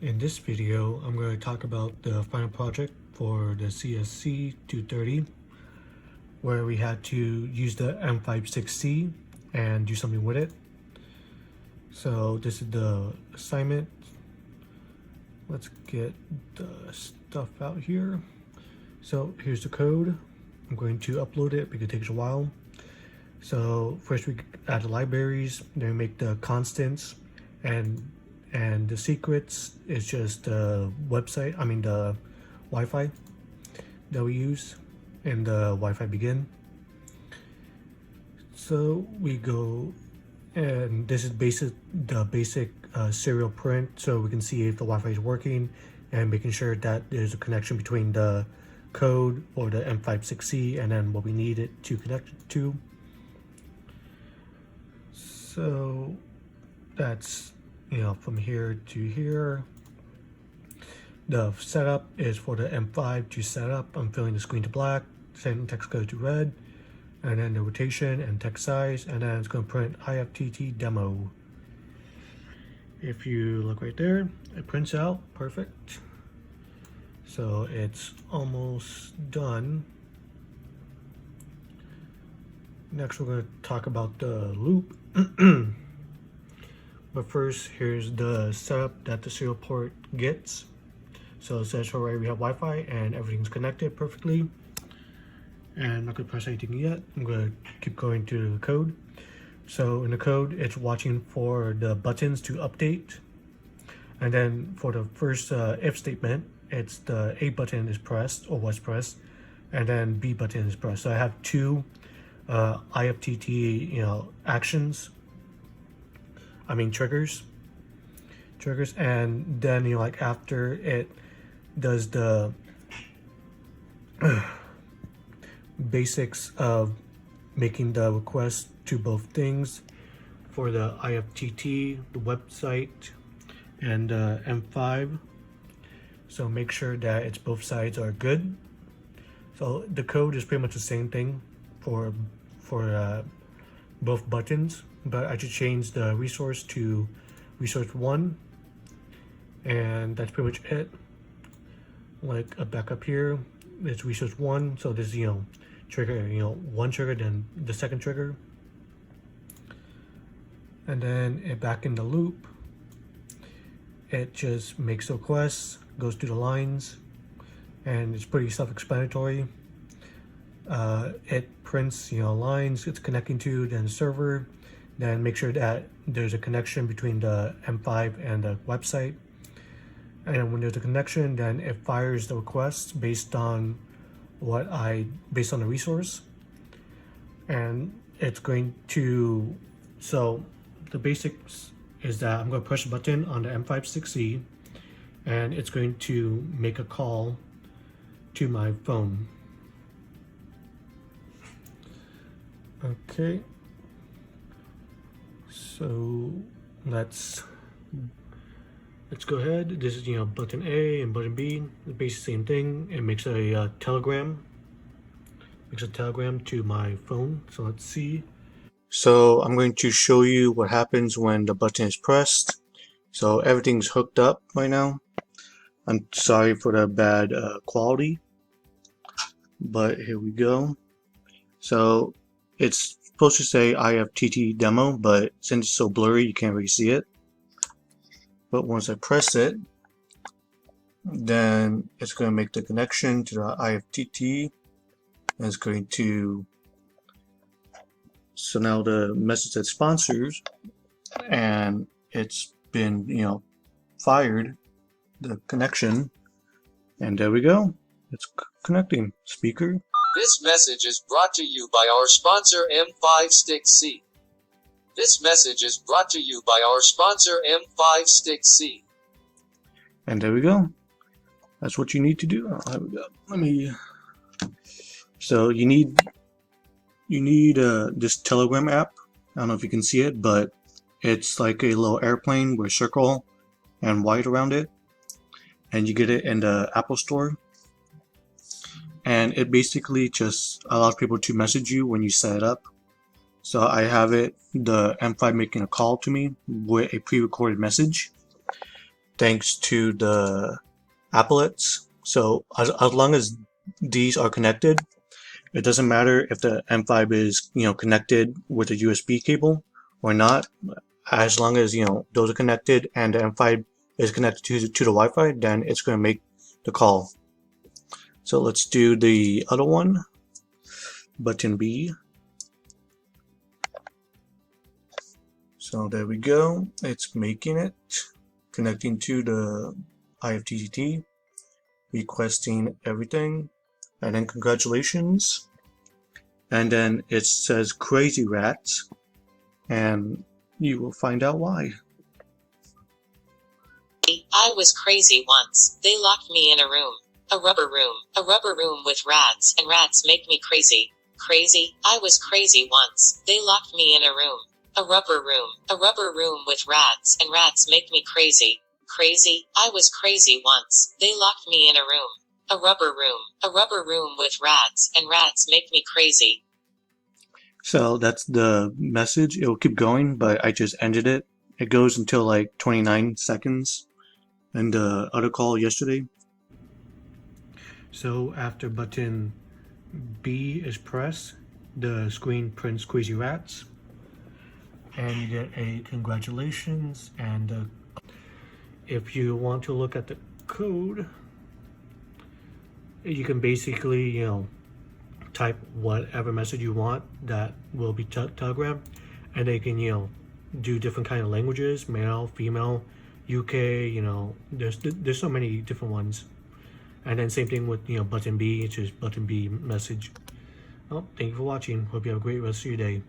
In this video, I'm going to talk about the final project for the CSC230, where we had to use the M56C and do something with it. So this is the assignment. Let's get the stuff out here. So here's the code. I'm going to upload it because it takes a while. So first we add the libraries, then we make the constants, and the secrets is just the website, the Wi-Fi that we use in the Wi-Fi begin. So we go, and this is the basic serial print, so we can see if the Wi-Fi is working and making sure that there's a connection between the code or the M56C and then what we need it to connect it to. So that's, from here to here. The setup is for the M5 to set up. I'm filling the screen to black, setting text code to red, and then the rotation and text size, and then it's going to print IFTT demo. If you look right there, it prints out perfect. So it's almost done. Next, we're going to talk about the loop. But first, here's the setup that the serial port gets. So it says already we have Wi-Fi and everything's connected perfectly. And I'm not going to press anything yet. I'm going to keep going to the code. So in the code, it's watching for the buttons to update. And then for the first if statement, it's the A button is pressed or was pressed, and then B button is pressed. So I have two IFTT actions. Triggers, and then after it does the basics of making the request to both things for the IFTT, the website, and M5. So make sure that it's both sides are good. So the code is pretty much the same thing for both buttons, but I should change the resource to resource 1, and that's pretty much it. Like a backup here, it's resource 1, so this trigger, one trigger, then the second trigger, and then back in the loop, it just makes the requests, goes through the lines, and it's pretty self-explanatory. It prints lines it's connecting to, then the server, then make sure that there's a connection between the M5 and the website, and when there's a connection, then it fires the request based on the resource, and it's going to, so the basics is that I'm going to push a button on the M56C, and it's going to make a call to my phone. Okay, so let's go ahead. This is button A and button B, the basic same thing. It makes a telegram to my phone. So let's see. So I'm going to show you what happens when the button is pressed. So everything's hooked up right now. I'm sorry for the bad quality, but here we go. So it's supposed to say IFTT demo, but since it's so blurry, you can't really see it. But once I press it, then it's going to make the connection to the IFTT, and it's going to, so now the message says sponsors, and it's been, fired the connection, and there we go. It's connecting. Speaker. This message is brought to you by our sponsor M56C. This message is brought to you by our sponsor M56C. And there we go. That's what you need to do. Oh, there we go. So you need this Telegram app. I don't know if you can see it, but it's like a little airplane with a circle and white around it. And you get it in the Apple Store. And it basically just allows people to message you when you set it up. So I have it, the M5 making a call to me with a pre-recorded message thanks to the applets. So as long as these are connected, it doesn't matter if the M5 is connected with a USB cable or not. As long as those are connected and the M5 is connected to the Wi-Fi, then it's going to make the call. So let's do the other one, button B. So there we go, it's making it, connecting to the IFTTT, requesting everything, and then congratulations. And then it says crazy rats, and you will find out why. I was crazy once. They locked me in a room. A rubber room with rats, and rats make me crazy. Crazy, I was crazy once. They locked me in a room. A rubber room with rats, and rats make me crazy. Crazy, I was crazy once. They locked me in a room. A rubber room with rats, and rats make me crazy. So that's the message. It will keep going, but I just ended it. It goes until like 29 seconds in the other call yesterday. So after button B is pressed, the screen prints crazy rats, and you get a congratulations. And if you want to look at the code, you can basically type whatever message you want that will be Telegram, and they can do different kind of languages, male, female, UK, there's so many different ones. And then same thing with button B, it's just button B message. Well, thank you for watching. Hope you have a great rest of your day.